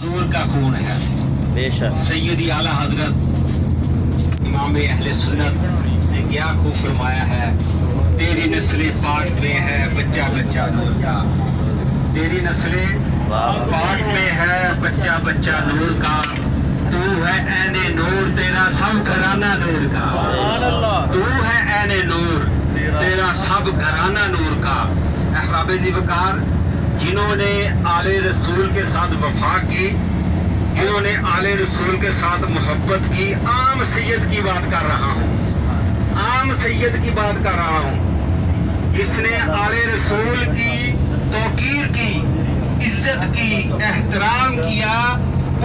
हुजूर का खून है। बेशक सैयदी आला हजरत इमाम अहले सुन्नत ने क्या खूब फरमाया है, तेरी नस्लें पाक में है बच्चा बच्चा नूर का, तेरी नस्लें पाक में है बच्चा बच्चा नूर का, तू है ऐने नूर तेरा सब घराना नूर का, तू है ऐने नूर तेरा सब घराना नूर का। अहबाब ज़िवकार, जिन्होंने आले रसूल के साथ वफा की, जिन्होंने आले रसूल के साथ मोहब्बत की, आम सैयद की बात कर रहा हूँ, आम सैयद की बात कर रहा हूँ, जिसने आले रसूल की तौकीर की, इज्जत की, एहतराम किया,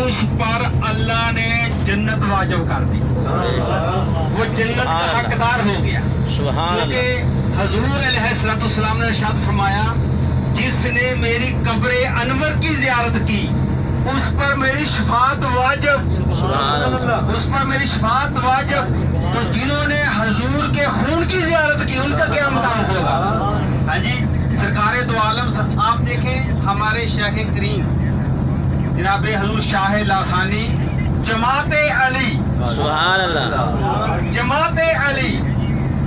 उस पर अल्लाह ने जन्नत वाजिब कर दी, वो जन्नत का हकदार हो गया। क्योंकि हजूर अलैहिस्सलाम ने इरशाद फरमाया, जिसने मेरी कब्र अनवर की ज़ियारत की उस पर मेरी शफाअत वाजिब, उस पर मेरी शफाअत वाजिब। तो जिन्होंने हजूर के खून की ज़ियारत की उनका क्या मकाम होगा। हाँ जी, सरकारे दो आलम आप देखें, हमारे शेख करीम जनाब हजूर शाह लासानी जमाते अली, सुभान अल्लाह, जमाते अली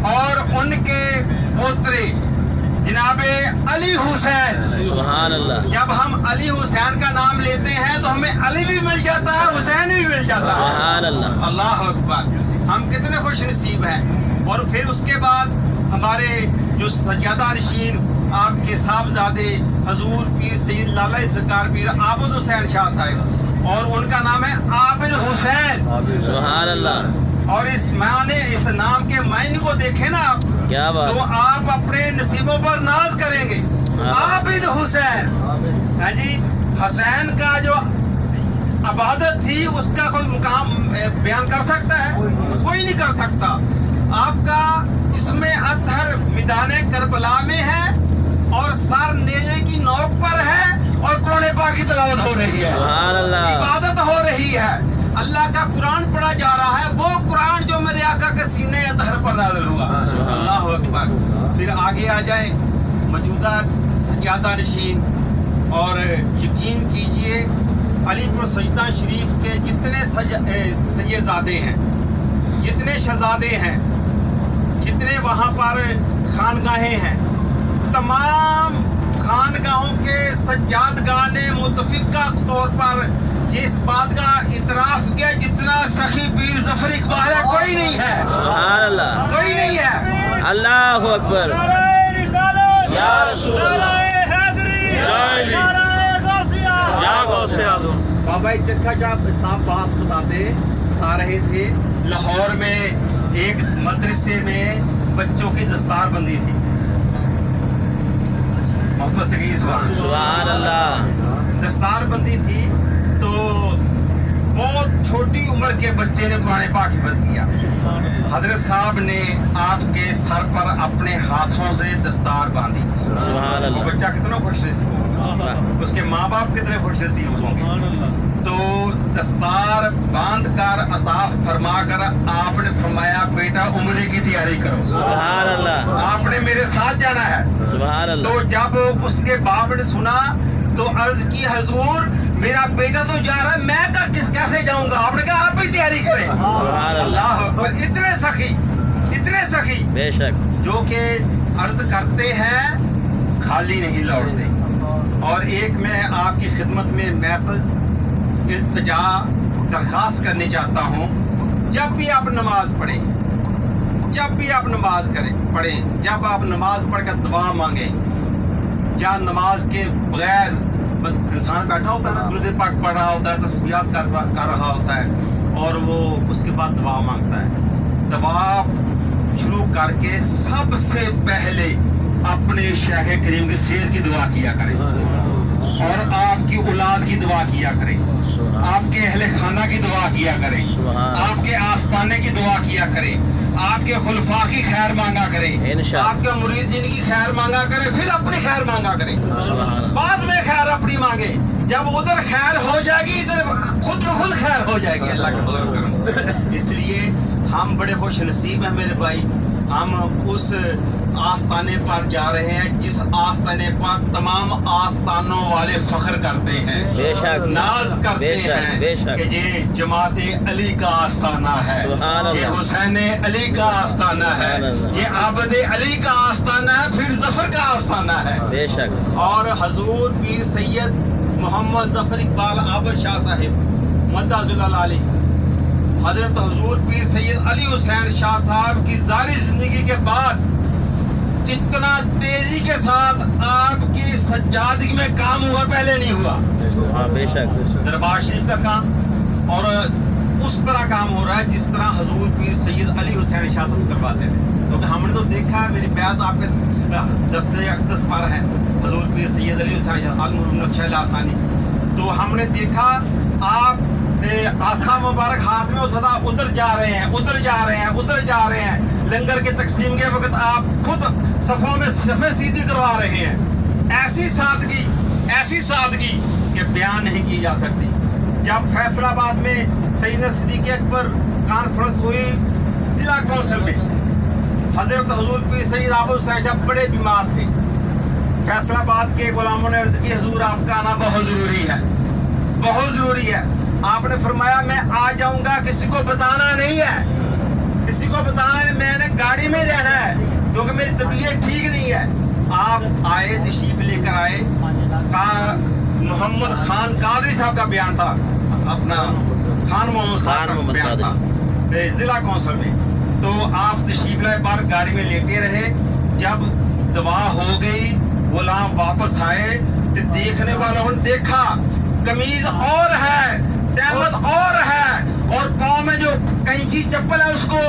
और उनके पोतरे जनाबे अली हुसैन, सुभान अल्लाह। जब हम अली हुसैन का नाम लेते हैं तो हमें अली भी मिल जाता है, हुसैन भी मिल जाता है। सुभान अल्लाह, अल्लाह अकबर, हम कितने खुश नसीब हैं। और फिर उसके बाद हमारे जो सज्जादा नशीन आपके साहबजादे हजूर पीर सैयद लाला सरकार पीर आबिद हुसैन शाह साहब, और उनका नाम है आबिद हुसैन, सुभान अल्लाह। और इस माने इस नाम के मायने को देखें ना आप, क्या बात, तो आप अपने नसीबों पर नाज करेंगे। आबिद हुसैन, हाँ जी, हुसैन का जो इबादत थी उसका कोई मुकाम बयान कर सकता है? कोई नहीं कर सकता। आपका जिसमें अतहर मैदाने करबला में है और सर नेज़े की नोक पर है और कुरान पाक की तिलावत हो रही है, सुभान अल्लाह, इबादत हो रही है, अल्लाह का कुरान पढ़ा जा रहा है, वो कुरान जो मेरे आका के सीने अतहर पर नाज़िल हुआ। अल्लाह अकबर। फिर आगे आ जाए मौजूदा सज्जादा नशीन, और यकीन कीजिए अलीपुर सजदा शरीफ के जितने सैयदजादे हैं, जितने शहजादे हैं, जितने वहाँ पर खानगाहें हैं, तमाम खानगाहों के सज्जादगाह ने मुतफिका तौर पर इस बात का इतराफ किया, जितना सखी पीर जफर इकबाल है कोई नहीं है, सुभान अल्लाह, कोई नहीं है। अल्लाह अकबर, या रसूल अल्लाह, या गौसे आज़म। बाबा चक्का साहब बात बता रहे थे, लाहौर में एक मदरसे में बच्चों की दस्तार बंदी थी, मोहब्बत से कहिए सुभान अल्लाह, दस्तार बंदी थी, तो बहुत छोटी उम्र के बच्चे ने कुरान पाक हिफ्ज़ किया। हजरत साहब ने आपके सर पर अपने हाथों से दस्तार बांधी। सुभान वो अल्लाह, बच्चा कितना खुश नसीब होगा, उसके माँ बाप कितने खुश नसीब होंगे। तो दस्तार बांध कर अता फरमा कर आपने फरमाया, बेटा उम्रे की तैयारी करो, सुभान अल्लाह, आपने मेरे साथ जाना है। सुभान अल्लाह। तो जब उसके बाप ने सुना तो अर्ज की, हजूर मेरा बेटा तो जा रहा है, मैं का कैसे जाऊंगा। आपने कहा आप ही तैयारी करें। अल्लाह अकबर। इतने सखी, इतने सखी, बेशक, जो कि अर्ज करते हैं खाली नहीं लौटते। और एक मैं आपकी खिदमत में मैसेज इल्तिजा दरख्वास्त करनी चाहता हूँ, जब भी आप नमाज पढ़ें, जब भी आप नमाज पढ़ें, जब आप नमाज पढ़कर दुआ मांगें, जहाँ नमाज के बगैर इंसान बैठा होता है ना, दुरूद पाक पढ़ रहा होता है, तस्बीहात कर रहा होता है, और वो उसके बाद दुआ मांगता है। दुआ शुरू करके सबसे पहले अपने शेख करीम की सेहत की दुआ किया करें, और आपकी औलाद की दुआ किया करें, आपके अहले खाना की दुआ किया करें, आपके आस्ताने की दुआ किया करें, आपके खुलफा की खैर मांगा करें, आपके मुरीदीन की खैर मांगा करें, फिर अपनी खैर मांगा करें, बाद में खैर अपनी मांगे। जब उधर खैर हो जाएगी, इधर खुद ब खुद खैर हो जाएगी, अल्लाह का फजल करम। इसलिए हम बड़े खुश नसीब हैं मेरे भाई, हम उस आस्थाने पर जा रहे हैं जिस आस्थाने पर तमाम आस्थानों वाले फख्र करते हैं, बेशक, नाज करते बेशक, हैं बेशक। कि ये जमाते अली का आस्थाना है, सुभान ये अल्लाह। हुसैन अली का आस्थाना है, सुभान अल्लाह। ये आबद अली का आस्थाना है, फिर जफर का आस्थाना है। बेशक। और हजूर पीर सैयद मोहम्मद जफर इकबाल आबद शाह साहिब मद्दाजुल अली, हजरत हजूर पीर सैयद अली हुसैन शाह साहब की जारी जिंदगी के बाद जितना तेजी के साथ आपकी सज्जादगी में काम हुआ पहले नहीं हुआ। हाँ बेशक। दरबार शरीफ का काम और उस तरह काम हो रहा है जिस तरह हजूर पीर सैयद अली हुसैन शाह साहब करवाते थे, क्योंकि हमने तो देखा है, मेरी बैत आपके दस्ते अक़दस पर है, हजूर पीर सैयद अली हुसैन अल-नक्शा लासानी, तो हमने देखा आप आस्था मुबारक हाथ में उठा था, उधर जा रहे हैं, उधर जा रहे हैं, उधर जा रहे हैं। लंगर के तकसीम के वक्त आप खुद सफ़ों में सफ़े सीधी करवा रहे हैं। ऐसी सादगी कि बयान नहीं की जा सकती। जब फैसलाबाद में सैयदना सिद्दीक़ अकबर कॉन्फ्रेंस हुई जिला कौंसिल में, हजरत हजूर पीर सैयद आबद हुसैन साहब बड़े बीमार थे। फैसलाबाद के गुलामों ने अर्ज़ की, हजूर आपका आना बहुत ज़रूरी है, बहुत ज़रूरी है। आपने फरमाया मैं आ जाऊंगा, किसी को बताना नहीं है, किसी को बताना नहीं, मैंने गाड़ी में रहना है क्योंकि मेरी तबीयत ठीक नहीं है। आप आए, तशरीफ लेकर आए, मोहम्मद खान कादरी साहब का बयान था, अपना खान मोहम्मद साहब का बयान था जिला कौंसिल में, तो आप तशरीफ लाए, बाहर गाड़ी में लेटे रहे। जब दवा हो गई, गुलाम वापस आए तो देखने वालों ने देखा कमीज और है, तहमत और है, और पाँव में जो कैंची चप्पल है उसको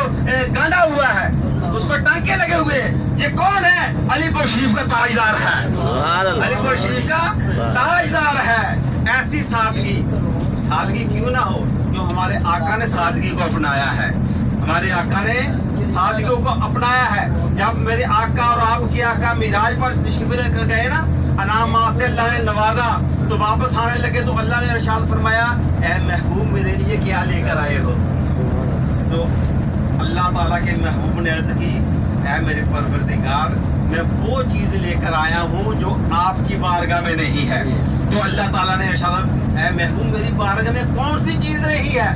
गांडा हुआ है, उसको टांके लगे हुए। ये कौन है? अलीपुर शरीफ का ताजदार है, अलीपुर शरीफ का ताजदार है। ऐसी सादगी क्यों ना हो, जो हमारे आका ने सादगी को अपनाया है, हमारे आका ने सादगी को अपनाया है। जब मेरे आका और आपके आका मिराज पर तशरीफ लेकर गए ना, अनाम से अल्लाह ने नवाजा, तो वापस आने लगे तो अल्लाह ने इरशाद फरमाया, ए महबूब मेरे लिए क्या लेकर आए हो? तो अल्लाह ताला के महबूब ने अर्ज़ की, ए मेरे परवरदिगार, मैं वो चीज़ लेकर आया हूँ जो आपकी बारगाह में नहीं है। तो अल्लाह ताला ने इरशाद, ए महबूब मेरी बारगाह में कौन सी चीज़ नहीं है?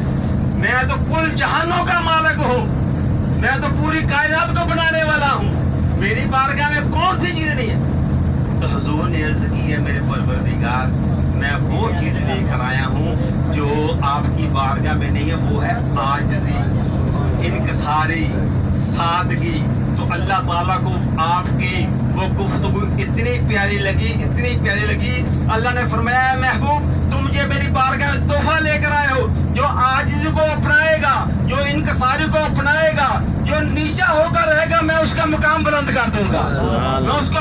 मैं तो कुल जहानों का मालिक हूँ, मैं तो पूरी कायनात को बनाने वाला हूँ, मेरी बारगाह में कौन सी चीज़ नहीं है? तो हुजूर ने अर्ज़ की है, मेरे परवरदिगार, मैं वो चीज़ लेकर आया हूँ जो आपकी बारगाह में नहीं है, वो है आजिज़ी, इनकिसारी, सादगी। तो अल्लाह ताला को आपकी वो गुफ्तगू इतनी प्यारी लगी, इतनी प्यारी लगी। अल्लाह ने फरमाया, महबूब तुम ये मेरी बारगाह में तोहफा लेकर आए हो, जो आजिज़ी को अपनाएगा, जो इनकिसारी को अपनाएगा, जो नीचा होकर रहेगा, मैं उसका मुकाम बुलंद कर दूंगा, मैं उसको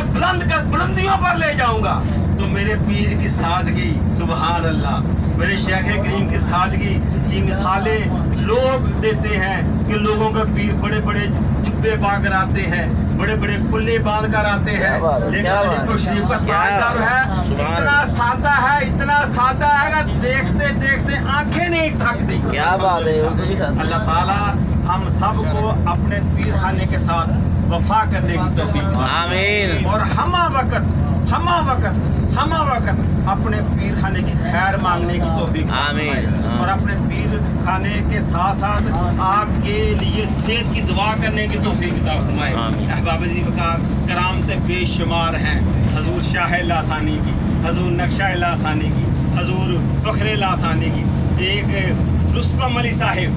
बुलंदियों पर ले जाऊंगा। तो मेरे पीर की सादगी, सुभान अल्लाह, मेरे शेख करीम की सादगी की मिसालें लोग देते हैं कि लोगों का पीर बड़े बड़े जुब्बे पाकर आते हैं, बड़े बड़े कुल्ले बांध कर आते हैं, लेकिन अलीपुर शरीफ का ताजदार है, इतना सादा है, इतना सादा है कि देखते देखते आंखें नहीं थकती। क्या बात है। अल्लाह ताला हम सबको अपने पीर खाने के साथ वफा करने की तौफीक आमीन, और हमा वक्त अपने पीर खाने की खैर मांगने की तौफीक आमीन, और अपने पीर खाने के साथ साथ आपके लिए सेहत की दुआ करने की तौफीक अता फरमाए। अहबाब का करामतें बेशुमार हैं, हजूर शाह लासानी की, हजूर नक्शा लासानी की, हजूर फखरे लासानी की। एक रुस्तम अली साहिब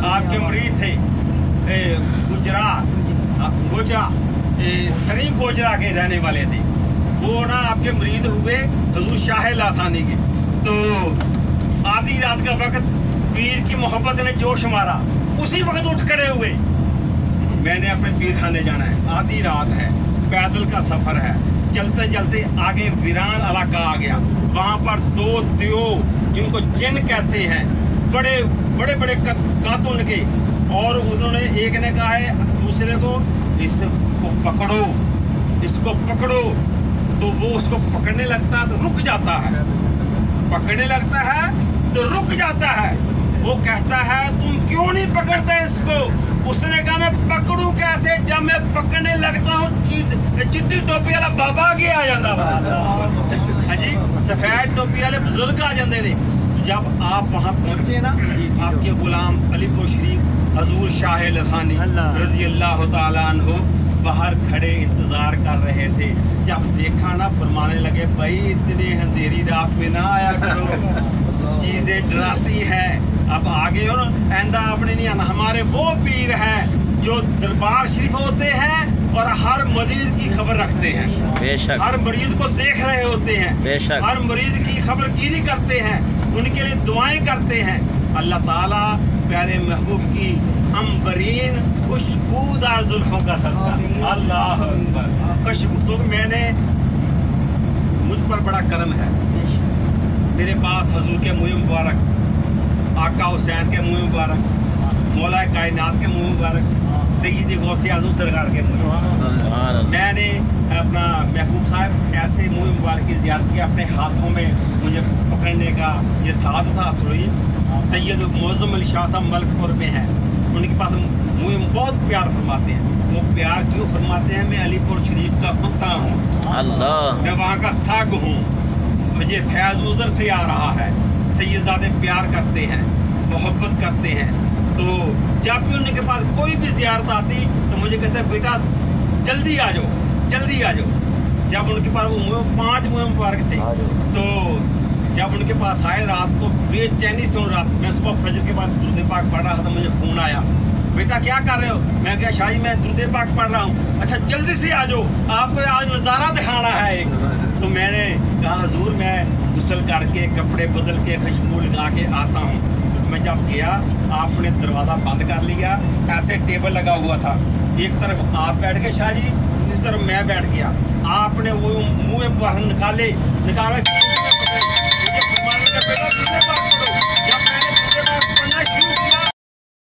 आपके मुरीद थे, गोजरा सनी गोजरा के रहने वाले थे, वो ना आपके मुरीद हुए हजूर शाह लासानी के। तो आधी रात का वक्त पीर की मोहब्बत ने जोश मारा, उसी वक्त उठ खड़े हुए, मैंने अपने पीर खाने जाना है, आधी रात है, पैदल का सफ़र है, चलते चलते आगे वीरान इलाका आ गया, वहाँ पर दो दियो जिनको जिन कहते हैं, बड़े बड़े कातुन के, और उन्होंने एक ने कहा है दूसरे को, इसको पकड़ो, तो वो उसको पकड़ने लगता है तो रुक जाता है, पकड़ने लगता है तो रुक जाता है, وہ کہتا ہے تم کیوں نہیں پکڑتے اس کو؟ اس نے کہا میں پکڑوں کیسے؟ جب میں پکڑنے لگتا ہوں چٹی ٹوپی والا بابا آگے آ جاتا ہاں جی، سفید ٹوپی والے بزرگ آ جاتے نے۔ جب آپ وہاں پہنچے نا، آپ کے غلام علی پور شریف حضور شاہ لسانی رضی اللہ تعالیٰ عنہ باہر کھڑے انتظار کر رہے تھے۔ جب دیکھا نا فرمانے لگے بھائی اتنے اندھیری رات میں نہ آیا کرو، چیزیں ڈراتی ہیں، اب آگے ہو نا آئندہ اپنے نہیں آنا۔ ہمارے وہ پیر ہیں جو دربار شریف ہوتے ہیں اور ہر مریض کی خبر رکھتے ہیں، بے شک، ہر مریض کو دیکھ رہے ہوتے ہیں، بے شک، ہر مریض کی خبر گیری کرتے ہیں، ان کے لیے دعائیں کرتے ہیں۔ اللہ تعالیٰ پیارے محبوب کی عنبرین خوشبودار زلفوں کا صدقہ، اللہ اکبر، خوشبو تو میں نے مجھ پر بڑا کرم ہے، میرے پاس حضور کے منہ مبارک، آقا حسین کے منہ مبارک، مولا کائنات کے منہ مبارک، سید غوث اعظم سرکار کے منہ مبارک، میں نے اپنا محبوب صاحب ایسے منہ مبارک کی زیارت کی، اپنے ہاتھوں میں مجھے پکڑنے کا یہ سعادت حاصل ہوئی۔ سید معظم علی شاہ صاحب ملک پور میں ہیں، ان کے پاس منہ بہت پیار فرماتے ہیں۔ وہ پیار کیوں فرماتے ہیں؟ میں علی پور شریف کا کتا ہوں، اللہ، میں وہاں کا سگ ہوں، مجھے فیض ادھر سے آ رہا ہے۔ سید زادے پیار کرتے ہیں، محبت کرتے ہیں، تو جب بھی ان کے پاس کوئی بھی زیارت آتی تو مجھے کہتے ہیں بیٹا جلدی آ جاؤ، جلدی آ جاؤ۔ جب ان کے پاس وہ 5 منہ مبارک تھے، تو جب ان کے پاس آئے رات کو بے چینی سے، رات میں صبح فجر کے بعد درود پاک پڑھ رہا تھا، مجھے فون آیا، بیٹا کیا کر رہے ہو؟ میں کہا شاہ جی میں درود پاک پڑھ رہا ہوں۔ اچھا جلدی سے آ جاؤ، آپ کو آج نظارہ دکھانا ہے ایک۔ تو میں نے کہا حضور میں غسل کر کے کپڑے بدل کے خوشبو لگا کے آتا ہوں۔ میں جب گیا آپ نے دروازہ بند کر لیا، ایسے ٹیبل لگا ہوا تھا، ایک طرف آپ بیٹھ گئے شاہ جی، دوسری طرف میں بیٹھ گیا۔ آپ نے وہ منہ باہر نکالا